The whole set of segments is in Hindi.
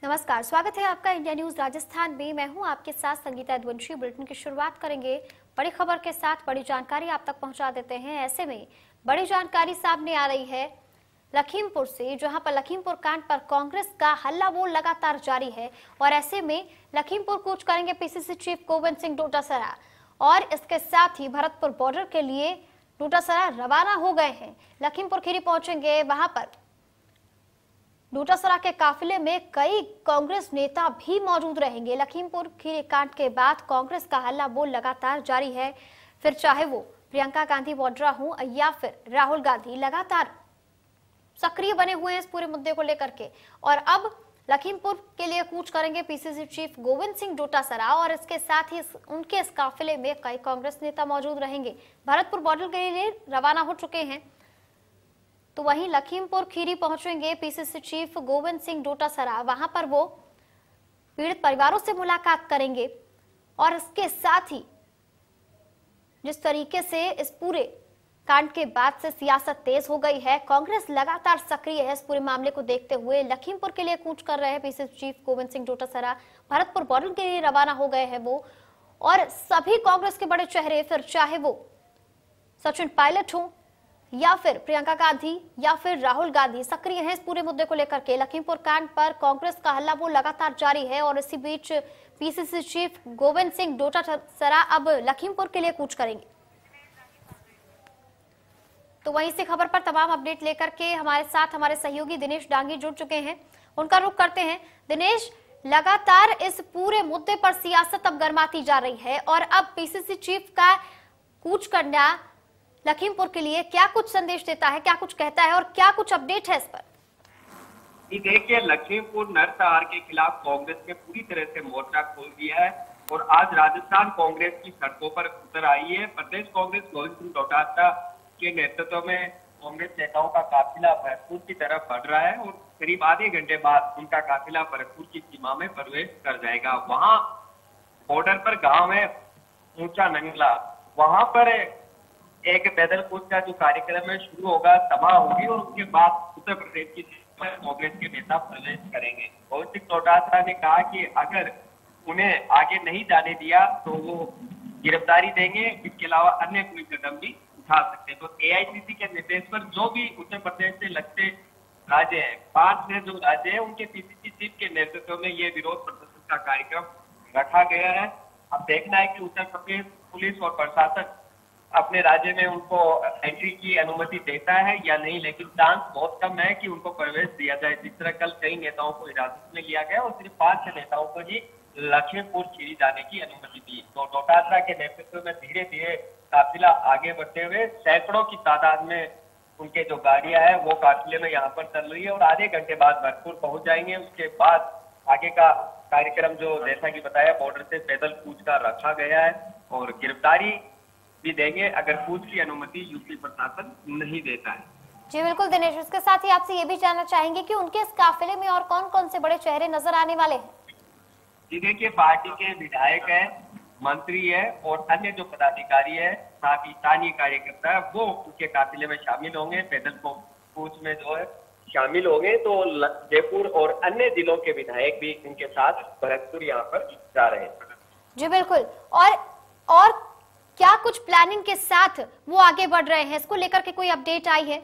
नमस्कार, स्वागत है आपका इंडिया न्यूज राजस्थान में। मैं हूं आपके साथ संगीता यदुवंशी। बुलेटिन की शुरुआत करेंगे बड़ी खबर के साथ। बड़ी जानकारी आप तक पहुंचा देते हैं। ऐसे में बड़ी जानकारी सामने आ रही है लखीमपुर से, जहां पर लखीमपुर कांड पर कांग्रेस का हल्ला बोल लगातार जारी है। और ऐसे में लखीमपुर कूच करेंगे पीसीसी चीफ गोविंद सिंह डोटासरा और इसके साथ ही भरतपुर बॉर्डर के लिए डोटासरा रवाना हो गए हैं। लखीमपुर खीरी पहुंचेंगे। वहां पर डोटासरा के काफिले में कई कांग्रेस नेता भी मौजूद रहेंगे। लखीमपुर खीरी कांड के बाद कांग्रेस का हल्ला बोल लगातार जारी है। फिर चाहे वो प्रियंका गांधी वाड्रा हो या फिर राहुल गांधी, लगातार सक्रिय बने हुए हैं इस पूरे मुद्दे को लेकर के। और अब लखीमपुर के लिए कूच करेंगे पीसीसी चीफ गोविंद सिंह डोटासरा और इसके साथ ही उनके इस काफिले में कई कांग्रेस नेता मौजूद रहेंगे। भरतपुर बॉर्डर के लिए रवाना हो चुके हैं। तो वहीं लखीमपुर खीरी पहुंचेंगे पीसीसी चीफ गोविंद सिंह डोटासरा। वहां पर वो पीड़ित परिवारों से मुलाकात करेंगे और इसके साथ ही जिस तरीके से इस पूरे कांड के बाद से सियासत तेज हो गई है, कांग्रेस लगातार सक्रिय है। इस पूरे मामले को देखते हुए लखीमपुर के लिए कूच कर रहे हैं PCC chief Govind Singh Dotasra. Bharatpur border के लिए रवाना हो गए हैं वो। और सभी कांग्रेस के बड़े चेहरे, फिर चाहे वो सचिन पायलट हो या फिर प्रियंका गांधी या फिर राहुल गांधी, सक्रिय हैं इस पूरे मुद्दे को लेकर के। लखीमपुर कांड पर कांग्रेस का हल्ला बोल लगातार जारी है और इसी बीच पीसीसी चीफ गोविंद सिंह डोटासरा अब लखीमपुर के लिए कूच करेंगे। तो वहीं से खबर पर तमाम अपडेट लेकर के हमारे साथ हमारे सहयोगी दिनेश डांगी जुड़ चुके हैं। उनका रुख करते हैं। दिनेश, लगातार इस पूरे मुद्दे पर सियासत अब गर्माती जा रही है और अब पीसीसी चीफ का कूच करना लखीमपुर के लिए क्या कुछ संदेश देता है, क्या कुछ कहता है और क्या कुछ अपडेट है इस पर? देखिए, लखीमपुर नरसंहार के खिलाफ कांग्रेस ने पूरी तरह से मोर्चा खोल दिया है और आज राजस्थान कांग्रेस की सड़कों पर उतर आई है। प्रदेश कांग्रेस गोविंद सिंह डोटासरा के नेतृत्व में कांग्रेस नेताओं का काफिला भरतपुर की तरफ बढ़ रहा है और करीब आधे घंटे बाद उनका काफिला भरतपुर की सीमा में प्रवेश कर जाएगा। वहां बॉर्डर पर गांव है ऊंचा नंगला, वहां पर एक पैदल कूच का जो कार्यक्रम है शुरू होगा, सभा होगी और उसके बाद उत्तर प्रदेश की कांग्रेस के नेता प्रवेश करेंगे। गोविंद सिंह डोटासरा ने कहा कि अगर उन्हें आगे नहीं जाने दिया तो वो गिरफ्तारी देंगे, इसके अलावा अन्य कोई कदम भी उठा सकते हैं। तो एआईसीसी के निर्देश पर जो भी उत्तर प्रदेश से लगते राज्य है, 5 से जो राज्य है, उनके पीसीसी चीफ के नेतृत्व में ये विरोध प्रदर्शन का कार्यक्रम रखा गया है। अब देखना है कि उत्तर प्रदेश पुलिस और प्रशासन अपने राज्य में उनको एंट्री की अनुमति देता है या नहीं, लेकिन चांस बहुत कम है कि उनको प्रवेश दिया जाए। जिस तरह कल कई नेताओं को हिरासत में लिया गया और सिर्फ 5 नेताओं को ही लखीमपुर खीरी जाने की अनुमति दी। तो डोटासरा के नेतृत्व में धीरे धीरे काफिला आगे बढ़ते हुए सैकड़ों की तादाद में उनके जो गाड़ियां हैं वो काफिले में यहाँ पर चल रही है और आधे घंटे बाद भरतपुर पहुंच जाएंगे। उसके बाद आगे का कार्यक्रम जो जैसा कि बताया बॉर्डर से पैदल कूच का रखा गया है और गिरफ्तारी भी देंगे अगर कूच की अनुमति यूपी प्रशासन नहीं देता है। जी बिल्कुल दिनेश, इसके साथ ही आपसे ये भी जानना चाहेंगे कि उनके इस काफिले में और कौन कौन से बड़े चेहरे नजर आने वाले हैं? जी देखिए, पार्टी के विधायक है, मंत्री है और अन्य जो पदाधिकारी है, साथ ही स्थानीय कार्यकर्ता है, वो उनके काफिले में शामिल होंगे। पैदल कूच में जो है शामिल होंगे। तो जयपुर और अन्य जिलों के विधायक भी इनके साथ भरतपुर यहाँ पर जा रहे हैं। जी बिल्कुल। और क्या कुछ प्लानिंग के साथ वो आगे बढ़ रहे हैं, इसको लेकर के कोई अपडेट आई है?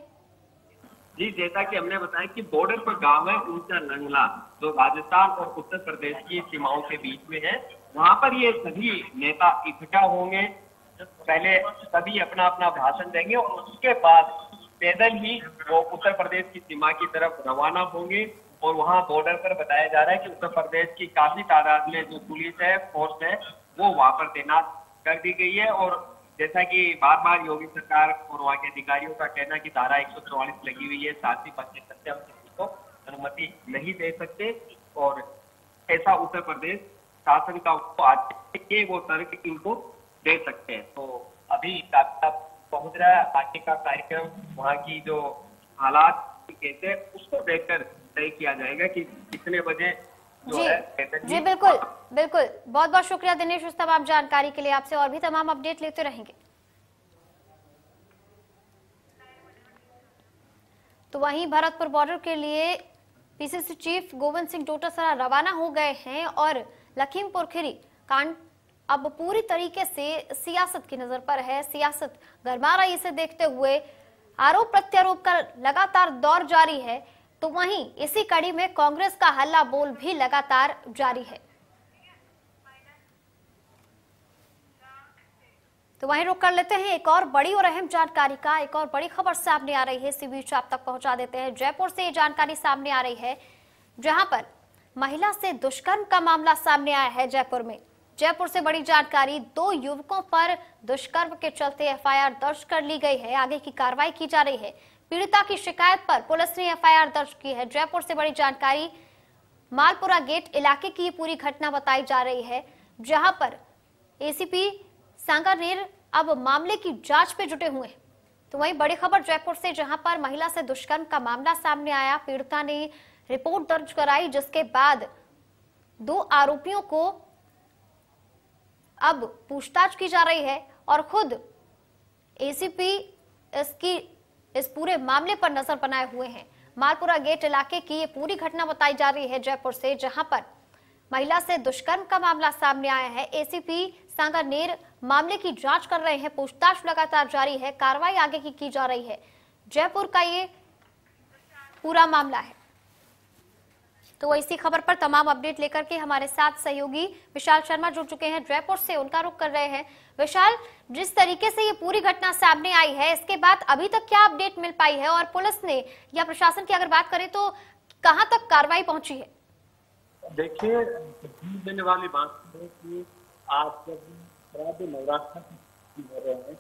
जी, जैसा कि हमने बताया कि बॉर्डर पर गांव है ऊंचा नंगला, जो राजस्थान और उत्तर प्रदेश की सीमाओं के बीच में है। वहां पर ये सभी नेता इकट्ठा होंगे। पहले सभी अपना अपना भाषण देंगे और उसके बाद पैदल ही वो उत्तर प्रदेश की सीमा की तरफ रवाना होंगे। और वहां बॉर्डर पर बताया जा रहा है कि उत्तर प्रदेश की काफी तादाद में जो पुलिस है, फोर्स है, वो वहां पर तैनात कर दी गई है। और जैसा कि बार बार योगी सरकार और वहाँ के अधिकारियों का कहना कि धारा 144 लगी हुई है, साथ ही पक्ष सत्य हम किसी को अनुमति नहीं दे सकते और ऐसा उत्तर प्रदेश शासन का वो तर्क इनको दे सकते हैं। तो अभी पहुंच रहा है, आगे का कार्यक्रम वहाँ की जो हालात कैसे है उसको देखकर तय किया जाएगा कि कितने बजे जी बिल्कुल बिल्कुल। बहुत बहुत शुक्रिया दिनेश उस तमाम जानकारी के लिए। आपसे और भी तमाम अपडेट लेते रहेंगे। तो वहीं भरतपुर बॉर्डर के लिए पीसीसी चीफ गोविंद सिंह डोटासरा रवाना हो गए हैं और लखीमपुर खीरी कांड अब पूरी तरीके से सियासत की नजर पर है। सियासत गरमा रही, इसे देखते हुए आरोप प्रत्यारोप का लगातार दौर जारी है। तो वहीं इसी कड़ी में कांग्रेस का हल्ला बोल भी लगातार जारी है। तो वहीं रुक कर लेते हैं एक और बड़ी और अहम जानकारी का। एक और बड़ी खबर सामने आ रही है, इसी बीच आप तक पहुंचा देते हैं। जयपुर से ये जानकारी सामने आ रही है, जहां पर महिला से दुष्कर्म का मामला सामने आया है जयपुर में। जयपुर से बड़ी जानकारी, 2 युवकों पर दुष्कर्म के चलते एफआईआर दर्ज कर ली गई है। आगे की कार्रवाई की जा रही है। पीड़िता की शिकायत पर पुलिस ने एफआईआर दर्ज की है। जयपुर से बड़ी जानकारी, मालपुरा गेट इलाके की ये पूरी घटना बताई जा रही है, जहां पर एसीपी सांगानेर अब मामले की जांच पे जुटे हुए हैं। तो वहीं बड़ी खबर जयपुर से, जहां पर महिला से दुष्कर्म का मामला सामने आया। पीड़िता ने रिपोर्ट दर्ज कराई, जिसके बाद 2 आरोपियों को अब पूछताछ की जा रही है और खुद एसीपी इस पूरे मामले पर नजर बनाए हुए हैं। मालपुरा गेट इलाके की ये पूरी घटना बताई जा रही है जयपुर से, जहां पर महिला से दुष्कर्म का मामला सामने आया है। एसीपी सांगानेर मामले की जांच कर रहे हैं। पूछताछ लगातार जारी है, कार्रवाई आगे की जा रही है। जयपुर का ये पूरा मामला है। तो इसी खबर पर तमाम अपडेट लेकर के हमारे साथ सहयोगी विशाल शर्मा जुड़ चुके हैं जयपुर से, उनका रुख कर रहे हैं। विशाल, जिस तरीके से ये पूरी घटना सामने आई है, इसके बाद अभी तक क्या अपडेट मिल पाई है और पुलिस ने या प्रशासन की अगर बात करें तो कहां तक कार्रवाई पहुंची है? देखिए, देने वाली बात है कि आज जब नवरात्र की हो रहे हैं,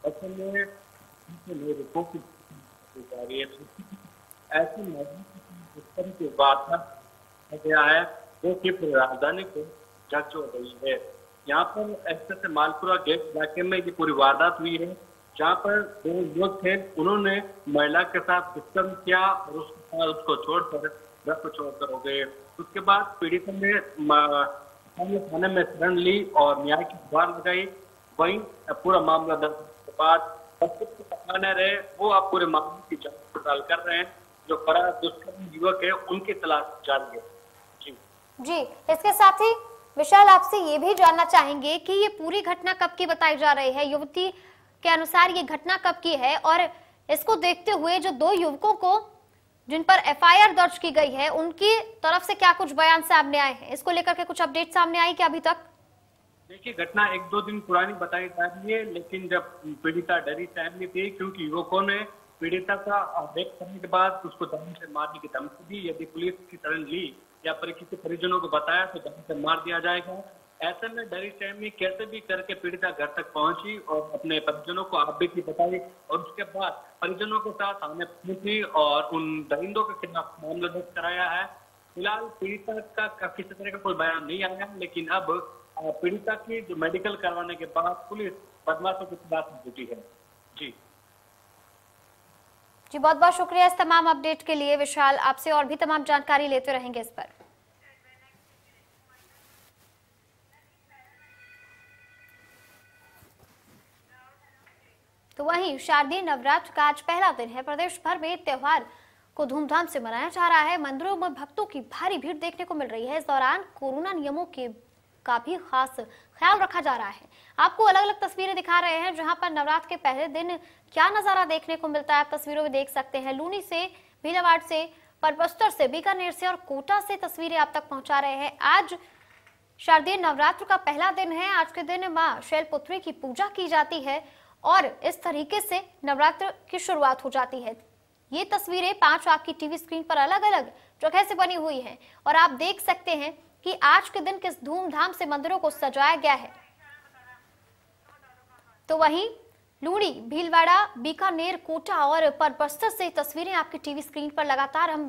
ऐसे में रिपोर्ट जा रही है। ऐसे मौजूद की बात गया है जो कि राजधानी को जग हो रही है। यहाँ पर ऐसे से मालपुरा गेट इलाके में ये पूरी वारदात हुई है, जहाँ पर 2 युवक थे, उन्होंने महिला के साथ दुष्कर्म किया और उसको छोड़कर घर को छोड़कर हो गए। उसके बाद पीड़ित ने थाने में शरण ली और न्याय की गुहार लगाई। वहीं पूरा मामला दर्ज के बाद रहे वो आप पूरे मामले की जांच पड़ताल कर रहे हैं। जो फरार दुष्कर्म युवक है उनकी तलाश जारी है। जी, इसके साथ ही विशाल, आपसे ये भी जानना चाहेंगे कि ये पूरी घटना कब की बताई जा रही है? युवती के अनुसार ये घटना कब की है और इसको देखते हुए जो 2 युवकों को जिन पर एफआईआर दर्ज की गई है, उनकी तरफ से क्या कुछ बयान सामने आए हैं? इसको लेकर के कुछ अपडेट सामने आई क्या अभी तक? देखिए, घटना 1-2 दिन पुरानी बताई जा रही है, लेकिन जब पीड़िता डरी सहमी थी, क्योंकि युवकों ने पीड़िता का रेप करने के बाद उसको जान से मारने की धमकी दी। यदि पुलिस की शरण ली या किसी परिजनों को बताया तो जान से मार दिया जाएगा। ऐसे में डरी सहमी कैसे भी करके पीड़िता घर तक पहुंची और अपने परिजनों को आप भी बताई और उसके बाद परिजनों के साथ सामने पहुंची और उन दरिंदों के खिलाफ मामला दर्ज कराया है। फिलहाल पीड़िता का किसी तरह का कोई बयान नहीं आया, लेकिन अब पीड़िता की जो मेडिकल करवाने के बाद पुलिस बदमाशों की तलाश में जुटी है। जी बहुत बहुत शुक्रिया इस तमाम अपडेट के लिए विशाल। आपसे और भी तमाम जानकारी लेते रहेंगे इस पर। तो वहीं शारदीय नवरात्र का आज पहला दिन है। प्रदेश भर में त्योहार को धूमधाम से मनाया जा रहा है। मंदिरों में भक्तों की भारी भीड़ देखने को मिल रही है। इस दौरान कोरोना नियमों का भी खास ख्याल रखा जा रहा है। आपको अलग अलग तस्वीरें दिखा रहे हैं, जहां पर नवरात्र के पहले दिन क्या नजारा देखने को मिलता है आप तस्वीरों में देख सकते हैं। लूनी से, भीलवाड़ा से, परबस्तर से, बीकानेर से और कोटा से तस्वीरें आप तक पहुंचा रहे हैं। आज शारदीय नवरात्र का पहला दिन है। आज के दिन मां शैलपुत्री की पूजा की जाती है और इस तरीके से नवरात्र की शुरुआत हो जाती है। ये तस्वीरें 5 आपकी टीवी स्क्रीन पर अलग अलग जगह से बनी हुई हैं और आप देख सकते हैं कि आज के दिन किस धूमधाम से मंदिरों को सजाया गया है। तो वहीं लूड़ी, भीलवाड़ा, बीकानेर, कोटा और परबस्तर से तस्वीरें आपकी टीवी स्क्रीन पर लगातार हम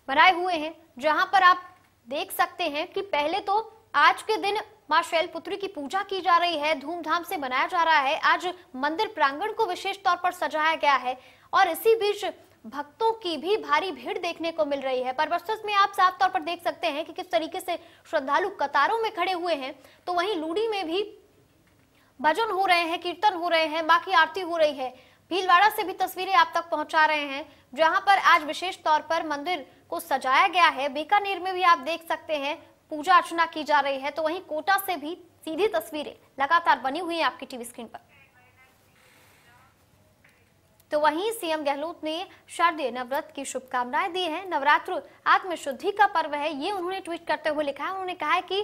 बनाए हुए हैं, जहां पर आप देख सकते हैं कि पहले तो आज के दिन मां शैलपुत्री की पूजा की जा रही है, धूमधाम से मनाया जा रहा है। आज मंदिर प्रांगण को विशेष तौर पर सजाया गया है और इसी बीच भक्तों की भी भारी भीड़ देखने को मिल रही है। परबस्तर में आप साफ तौर पर देख सकते हैं कि किस तरीके से श्रद्धालु कतारों में खड़े हुए हैं। तो वहीं लूड़ी में भी भजन हो रहे हैं, कीर्तन हो रहे हैं, मां की आरती हो रही है। भीलवाड़ा से भी तस्वीरें आप तक पहुंचा रहे हैं, जहां पर आज विशेष तौर पर मंदिर को सजाया गया है। बीकानेर में भी आप देख सकते हैं पूजा अर्चना की जा रही है। तो वहीं कोटा से भी सीधी तस्वीरें लगातार बनी हुई है आपकी टीवी स्क्रीन पर। तो वहीं सीएम गहलोत ने शारदीय नवरात्र की शुभकामनाएं दी हैं। नवरात्र आत्मशुद्धि का पर्व है, ये उन्होंने ट्वीट करते हुए लिखा है। उन्होंने कहा है कि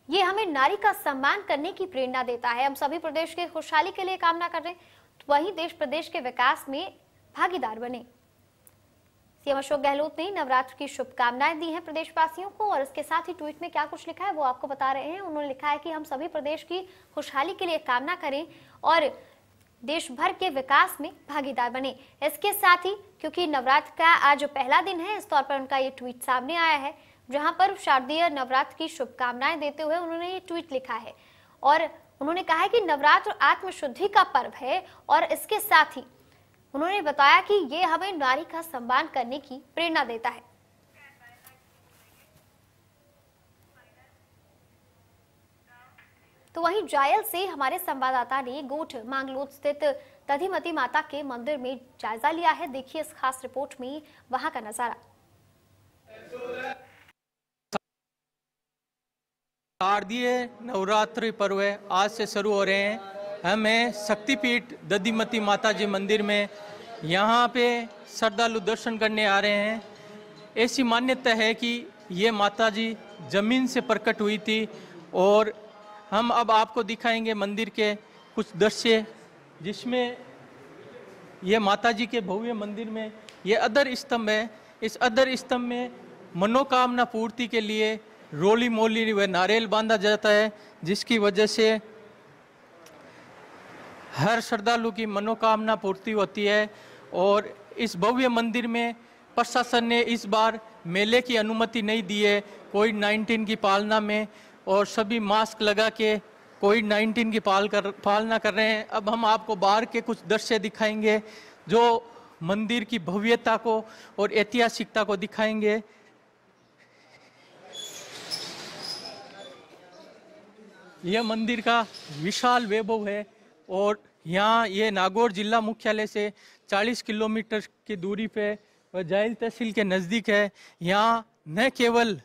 ये हमें नारी का सम्मान करने की प्रेरणा देता है। हम सभी प्रदेश के खुशहाली के लिए कामना कर रहे हैं, तो वहीं देश प्रदेश के विकास में भागीदार बने। सीएम अशोक गहलोत ने नवरात्र की शुभकामनाएं दी हैं प्रदेशवासियों को, और इसके साथ ही ट्वीट में क्या कुछ लिखा है वो आपको बता रहे हैं। उन्होंने लिखा है कि हम सभी प्रदेश की खुशहाली के लिए कामना करें और देश भर के विकास में भागीदार बने। इसके साथ ही क्योंकि नवरात्र का आज पहला दिन है, इस तौर पर उनका ये ट्वीट सामने आया है, जहां पर शारदीय नवरात्र की शुभकामनाएं देते हुए उन्होंने ये ट्वीट लिखा है। और उन्होंने कहा है कि नवरात्र आत्मशुद्धि का पर्व है, और इसके साथ ही उन्होंने बताया कि ये हमें नारी का सम्मान करने की प्रेरणा देता है। तो वहीं जायल से हमारे संवाददाता ने गोठ मांगलोद स्थित दधिमती माता के मंदिर में जायजा लिया है। देखिए इस खास रिपोर्ट में वहां का नजारा। शारदीय नवरात्रि पर्व आज से शुरू हो रहे हैं। हम हैं शक्तिपीठ दधिमती माता जी मंदिर में। यहाँ पे श्रद्धालु दर्शन करने आ रहे हैं। ऐसी मान्यता है कि ये माता जी जमीन से प्रकट हुई थी, और हम अब आपको दिखाएंगे मंदिर के कुछ दृश्य, जिसमें ये माता जी के भव्य मंदिर में ये अधर स्तंभ है। इस अधर स्तंभ में मनोकामना पूर्ति के लिए रोली मोली व नारियल बांधा जाता है, जिसकी वजह से हर श्रद्धालु की मनोकामना पूर्ति होती है। और इस भव्य मंदिर में प्रशासन ने इस बार मेले की अनुमति नहीं दी है कोविड-19 की पालना में, और सभी मास्क लगा के कोविड-19 की पालना कर रहे हैं। अब हम आपको बाहर के कुछ दृश्य दिखाएंगे जो मंदिर की भव्यता को और ऐतिहासिकता को दिखाएंगे। यह मंदिर का विशाल वैभव है, और यहाँ ये नागौर जिला मुख्यालय से 40 किलोमीटर की दूरी पे व जायल तहसील के नज़दीक है। यहाँ न केवल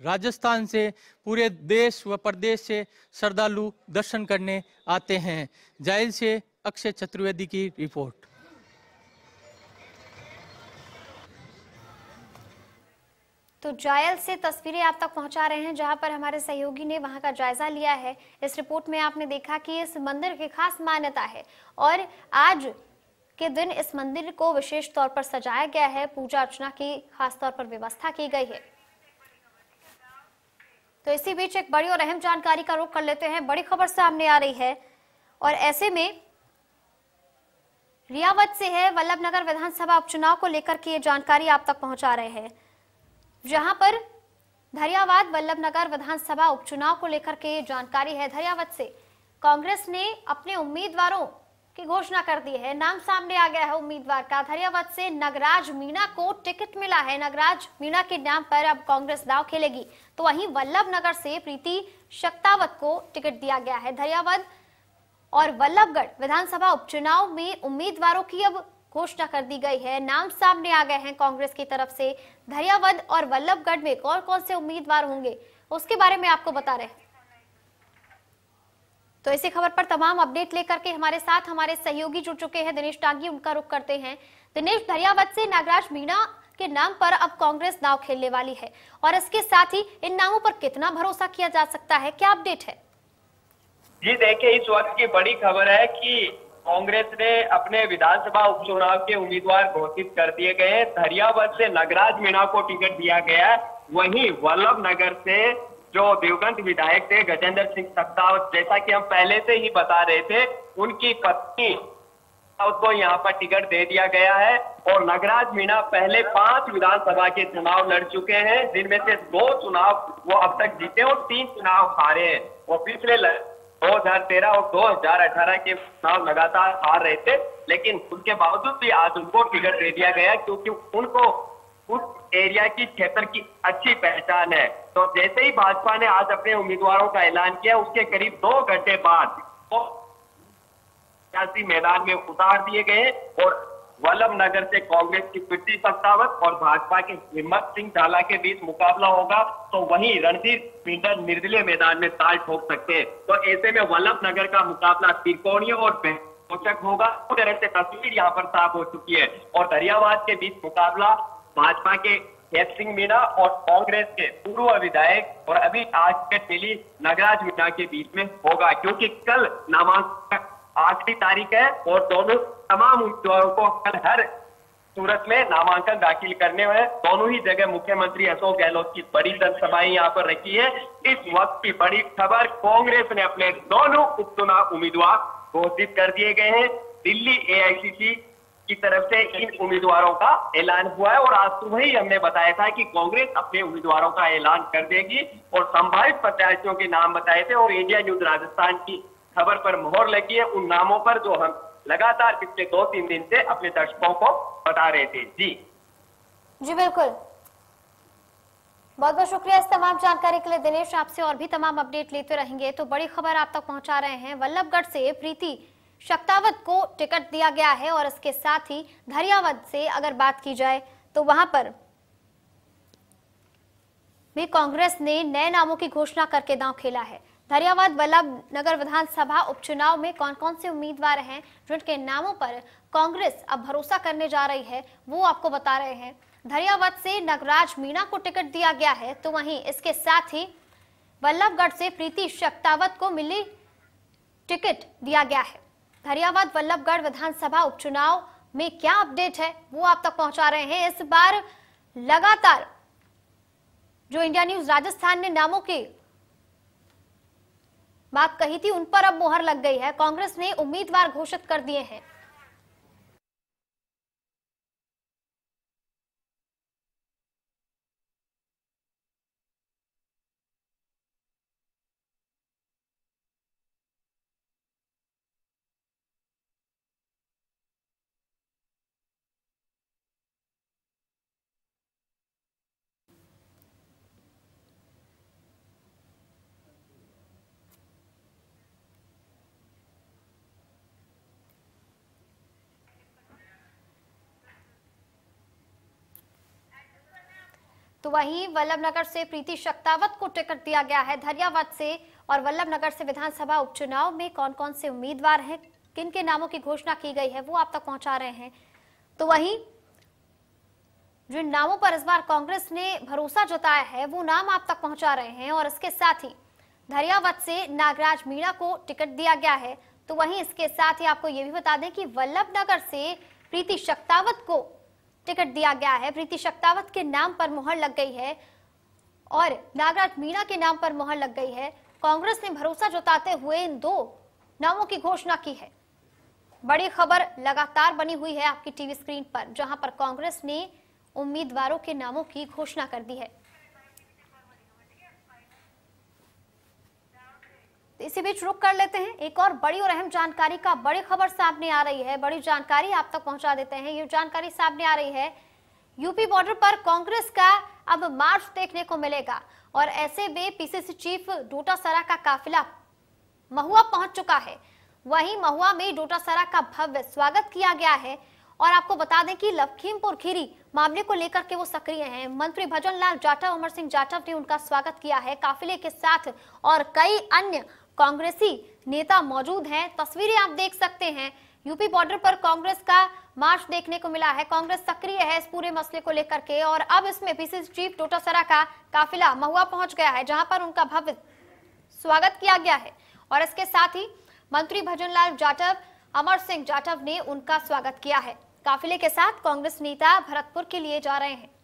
राजस्थान से पूरे देश व प्रदेश से श्रद्धालु दर्शन करने आते हैं। जायल से अक्षय चतुर्वेदी की रिपोर्ट। तो जायल से तस्वीरें आप तक पहुंचा रहे हैं, जहां पर हमारे सहयोगी ने वहां का जायजा लिया है। इस रिपोर्ट में आपने देखा कि इस मंदिर की खास मान्यता है, और आज के दिन इस मंदिर को विशेष तौर पर सजाया गया है। पूजा अर्चना की खास तौर पर व्यवस्था की गई है। तो इसी बीच एक बड़ी और अहम जानकारी का रुख कर लेते हैं। बड़ी खबर सामने आ रही है, और ऐसे में रियावत से है। वल्लभनगर विधानसभा उपचुनाव को लेकर के ये जानकारी आप तक पहुंचा रहे हैं, जहां पर धरियावाद वल्लभनगर विधानसभा उपचुनाव को लेकर के जानकारी है। धरियावद से कांग्रेस ने अपने उम्मीदवारों की घोषणा कर दी है। नाम सामने आ गया है उम्मीदवार का। धरियावद से नगराज मीणा को टिकट मिला है। नगराज मीणा के नाम पर अब कांग्रेस दांव खेलेगी। तो वहीं वल्लभनगर से प्रीति शक्तावत को टिकट दिया गया है। धरियावद और वल्लभगढ़ विधानसभा उपचुनाव में उम्मीदवारों की अब घोषणा कर दी गई है। नाम सामने आ गए हैं कांग्रेस की तरफ से। धरियावद और वल्लभगढ़ में कौन कौन से उम्मीदवार होंगे उसके बारे में आपको बता रहे हैं। तो इसी खबर पर तमाम अपडेट लेकर के हमारे साथ हमारे सहयोगी जुड़ चुके हैं। दिनेश टांगी, उनका रुख करते हैं। दिनेश, धरियावद से नागराज मीणा के नाम पर अब कांग्रेस दांव खेलने वाली है, और इसके साथ ही इन नामों पर कितना भरोसा किया जा सकता है, क्या अपडेट है? जी देखिए, इस वक्त की बड़ी खबर है कि कांग्रेस ने अपने विधानसभा उपचुनाव के उम्मीदवार घोषित कर दिए गए हैं। धरियावद से नगराज मीणा को टिकट दिया गया है। वहीं वल्लभनगर से जो दिवंगत विधायक थे गजेंद्र सिंह शक्तावत, जैसा कि हम पहले से ही बता रहे थे, उनकी पत्नी को यहाँ पर टिकट दे दिया गया है। और नगराज मीणा पहले 5 विधानसभा के चुनाव लड़ चुके हैं, जिनमें से 2 चुनाव वो अब तक जीते और 3 चुनाव हारे हैं। वो पिछले 2013 और 2018 के चुनाव लगातार हार रहे थे, लेकिन उनके बावजूद भी आज उनको टिकट दे दिया गया, क्योंकि उनको उस एरिया की क्षेत्र की अच्छी पहचान है। तो जैसे ही भाजपा ने आज अपने उम्मीदवारों का ऐलान किया, उसके करीब 2 घंटे बाद प्रत्याशी मैदान में उतार दिए गए और वल्लभ नगर से कांग्रेस की कीर्ति शक्तावत और भाजपा के हिम्मत सिंह झाला के बीच मुकाबला होगा, तो वहीं रणधीर पिंडर निर्दलीय मैदान में ताल ठोक सकते हैं। तो ऐसे में वल्लभ नगर का मुकाबला त्रिकोणीय और रोचक होगा। उस तरह से तस्वीर यहाँ पर साफ हो चुकी है और दरियाबाद के बीच मुकाबला भाजपा के हेत सिंह मीणा और कांग्रेस के पूर्व विधायक और अभी आज के टेली नागराज मीणा के बीच में होगा, क्योंकि कल नामांकन आखिरी तारीख है और दोनों तमाम उम्मीदवारों को कल हर सूरत में नामांकन दाखिल करने हुए दोनों ही जगह मुख्यमंत्री अशोक गहलोत की बड़ी जनसभाएं यहाँ पर रखी है। इस वक्त की बड़ी खबर, कांग्रेस ने अपने दोनों उपचुनाव उम्मीदवार घोषित कर दिए गए हैं। दिल्ली एआईसीसी की तरफ से इन उम्मीदवारों का ऐलान हुआ है और आज सुबह ही हमने बताया था कि कांग्रेस अपने उम्मीदवारों का ऐलान कर देगी और संभावित प्रत्याशियों के नाम बताए थे और इंडिया न्यूज राजस्थान की खबर पर मोहर लगी है उन नामों पर जो हम लगातार पिछले 2-3 दिन से अपने दर्शकों को बता रहे थे। जी बिल्कुल, बहुत बहुत शुक्रिया इस तमाम जानकारी के लिए दिनेश। आपसे और भी तमाम अपडेट लेते रहेंगे। तो बड़ी खबर आप तक पहुंचा रहे हैं, वल्लभगढ़ से प्रीति शक्तावत को टिकट दिया गया है और इसके साथ ही धरियावद से अगर बात की जाए तो वहां पर भी कांग्रेस ने नए नामों की घोषणा करके दांव खेला है। धरियावद वल्लभ नगर विधानसभा उपचुनाव में कौन कौन से उम्मीदवार हैं जिनके नामों पर कांग्रेस अब भरोसा करने जा रही है, वो आपको बता रहे हैं। धरियावद से नागराज मीणा को टिकट दिया गया है, तो वहीं इसके साथ ही वल्लभगढ़ से प्रीति शक्तावत को मिली टिकट दिया गया है। धरियावद वल्लभगढ़ विधानसभा उपचुनाव में क्या अपडेट है वो आप तक पहुंचा रहे हैं। इस बार लगातार जो इंडिया न्यूज राजस्थान ने नामों की बात कही थी उन पर अब मोहर लग गई है। कांग्रेस ने उम्मीदवार घोषित कर दिए हैं। तो वहीं वल्लभनगर से प्रीति शक्तावत को टिकट दिया गया है। धरियावद से और वल्लभनगर से विधानसभा उपचुनाव में कौन कौन से उम्मीदवार हैं, किन के नामों की घोषणा की गई है वो आप तक पहुंचा रहे हैं। तो वहीं जिन नामों पर इस बार कांग्रेस ने भरोसा जताया है वो नाम आप तक पहुंचा रहे हैं और इसके साथ ही धरियावद से नागराज मीणा को टिकट दिया गया है। तो वहीं इसके साथ ही आपको ये भी बता दें कि वल्लभनगर से प्रीति शक्तावत को टिकट दिया गया है। प्रीति शक्तावत के नाम पर मुहर लग गई है और नागराज मीणा के नाम पर मुहर लग गई है। कांग्रेस ने भरोसा जताते हुए इन दो नामों की घोषणा की है। बड़ी खबर लगातार बनी हुई है आपकी टीवी स्क्रीन पर, जहां पर कांग्रेस ने उम्मीदवारों के नामों की घोषणा कर दी है। इसी बीच रुक कर लेते हैं एक और बड़ी और अहम जानकारी का। बड़ी खबर सामने आ रही है, बड़ी जानकारी आप तक पहुंचा देते हैं। ये जानकारी सामने आ रही है, यूपी बॉर्डर पर कांग्रेस का अब मार्च देखने को मिलेगा और ऐसे में पीसीसी चीफ डोटासरा का काफिला महुआ पहुंच चुका है। वहीं महुआ में डोटासरा का भव्य स्वागत किया गया है और आपको बता दें कि लखीमपुर खीरी मामले को लेकर के वो सक्रिय हैं। मंत्री भजन लाल जाटव, अमर सिंह जाटव ने उनका स्वागत किया है काफिले के साथ और कई अन्य कांग्रेसी नेता मौजूद हैं। तस्वीरें आप देख सकते हैं, यूपी बॉर्डर पर कांग्रेस का मार्च देखने को मिला है। कांग्रेस सक्रिय है इस पूरे मसले को लेकर के और अब इसमें पीसीसी चीफ डोटासरा का काफिला महुआ पहुंच गया है, जहां पर उनका भव्य स्वागत किया गया है और इसके साथ ही मंत्री भजन लाल जाटव, अमर सिंह जाटव ने उनका स्वागत किया है। काफिले के साथ कांग्रेस नेता भरतपुर के लिए जा रहे हैं।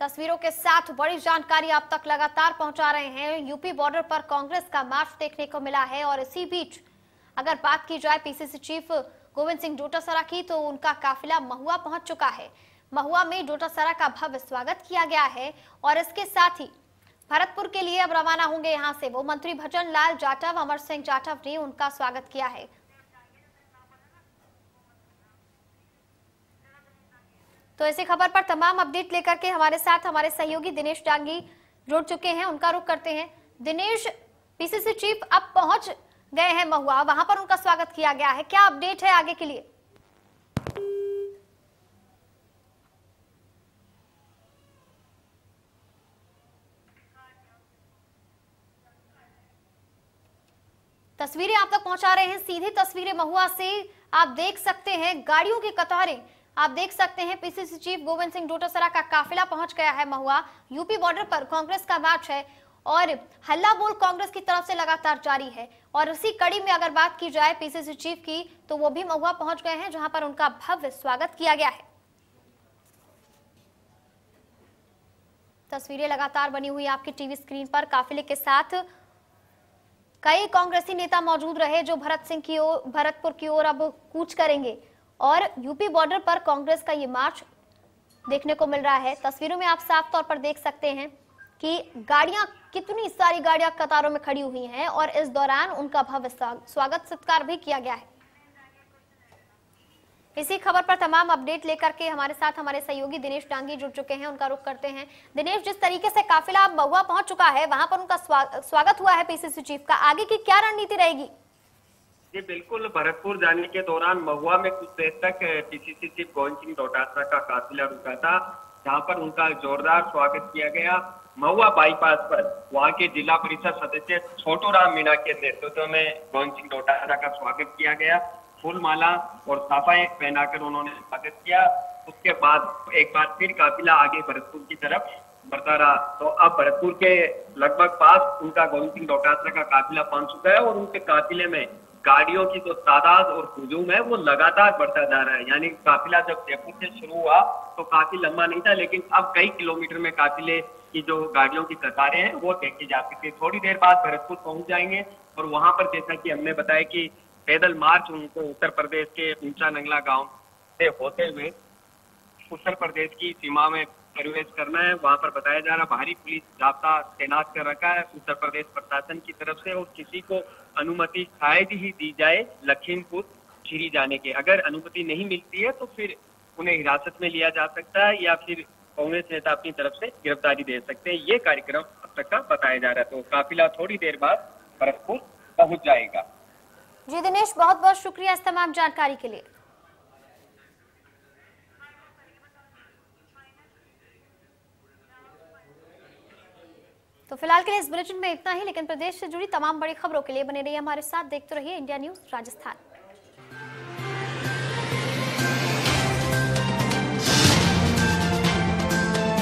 तस्वीरों के साथ बड़ी जानकारी आप तक लगातार पहुंचा रहे हैं। यूपी बॉर्डर पर कांग्रेस का मार्च देखने को मिला है और इसी बीच अगर बात की जाए पीसीसी चीफ गोविंद सिंह डोटासरा की, तो उनका काफिला महुआ पहुंच चुका है। महुआ में डोटासरा का भव्य स्वागत किया गया है और इसके साथ ही भरतपुर के लिए अब रवाना होंगे यहां से वो मंत्री भजन लाल जाटव, अमर सिंह जाटव ने उनका स्वागत किया है। तो ऐसी खबर पर तमाम अपडेट लेकर के हमारे साथ हमारे सहयोगी दिनेश डांगी जुड़ चुके हैं, उनका रुख करते हैं। दिनेश, पीसीसी चीफ अब पहुंच गए हैं महुआ, वहां पर उनका स्वागत किया गया है। क्या अपडेट है आगे के लिए? तस्वीरें आप तक पहुंचा रहे हैं, सीधी तस्वीरें महुआ से। आप देख सकते हैं गाड़ियों की कतारें, आप देख सकते हैं पीसीसी चीफ गोविंद सिंह डोटासरा का काफिला पहुंच गया है महुआ। यूपी बॉर्डर पर कांग्रेस का मार्च है और हल्ला बोल कांग्रेस की तरफ से लगातार जारी है। और उसी कड़ी में अगर बात की जाए पीसीसी चीफ की, तो वो भी महुआ पहुंच गए हैं, जहां पर उनका भव्य स्वागत किया गया है। तस्वीरें लगातार बनी हुई आपकी टीवी स्क्रीन पर। काफिले के साथ कई कांग्रेसी नेता मौजूद रहे, जो भरतपुर की ओर अब कूच करेंगे। और यूपी बॉर्डर पर कांग्रेस का ये मार्च देखने को मिल रहा है। तस्वीरों में आप साफ तौर पर देख सकते हैं कि गाड़ियां, कितनी सारी गाड़ियां कतारों में खड़ी हुई हैं और इस दौरान उनका भव्य स्वागत सत्कार भी किया गया है। इसी खबर पर तमाम अपडेट लेकर के हमारे साथ हमारे सहयोगी दिनेश डांगी जुड़ चुके हैं, उनका रुख करते हैं। दिनेश, जिस तरीके से काफिला अब महुआ पहुंच चुका है, वहां पर उनका स्वागत हुआ है पीसीसी चीफ का, आगे की क्या रणनीति रहेगी? जी बिल्कुल, भरतपुर जाने के दौरान महुआ में कुछ देर तक पीसीसी चीफ गोविंद सिंह डोटासरा का काफिला रुका था, जहां पर उनका जोरदार स्वागत किया गया। महुआ बाईपास पर वहां के जिला परिषद सदस्य छोटू राम मीणा के नेतृत्व में गोविंद सिंह डोटासरा का स्वागत किया गया। फूल माला और साफाएं पहनाकर उन्होंने स्वागत किया। उसके बाद एक बार फिर काफिला आगे भरतपुर की तरफ बढ़ता रहा। तो अब भरतपुर के लगभग पास उनका गोविंद सिंह डोटासरा का काफिला पहुंच चुका है और उनके काफिले में गाड़ियों की जो तादाद और हुजूम है वो लगातार बढ़ता जा रहा है। यानी काफिला जब जयपुर से शुरू हुआ तो काफी लंबा नहीं था, लेकिन अब कई किलोमीटर में काफिले की जो गाड़ियों की कतारें हैं वो देखी जा सकती है। थोड़ी देर बाद भरतपुर पहुंच जाएंगे और वहां पर जैसा कि हमने बताया कि पैदल मार्च उनको उत्तर प्रदेश के ऊंचा नंगला गांव से होते हुए उत्तर प्रदेश की सीमा में प्रवेश करना है। वहां पर बताया जा रहा भारी पुलिस जाब्ता तैनात कर रखा है उत्तर प्रदेश प्रशासन की तरफ से, और किसी को अनुमति शायद ही दी जाए लखीमपुर खीरी जाने के। अगर अनुमति नहीं मिलती है तो फिर उन्हें हिरासत में लिया जा सकता है या फिर कांग्रेस नेता अपनी तरफ से गिरफ्तारी दे सकते हैं। ये कार्यक्रम अब तक का बताया जा रहा है। तो काफिला थोड़ी देर बाद भरतपुर पहुंच जाएगा। जी दिनेश, बहुत बहुत शुक्रिया इस तमाम जानकारी के लिए। तो फिलहाल के लिए इस बुलेटिन में इतना ही, लेकिन प्रदेश से जुड़ी तमाम बड़ी खबरों के लिए बने रहिए हमारे साथ, देखते रहिए इंडिया न्यूज राजस्थान।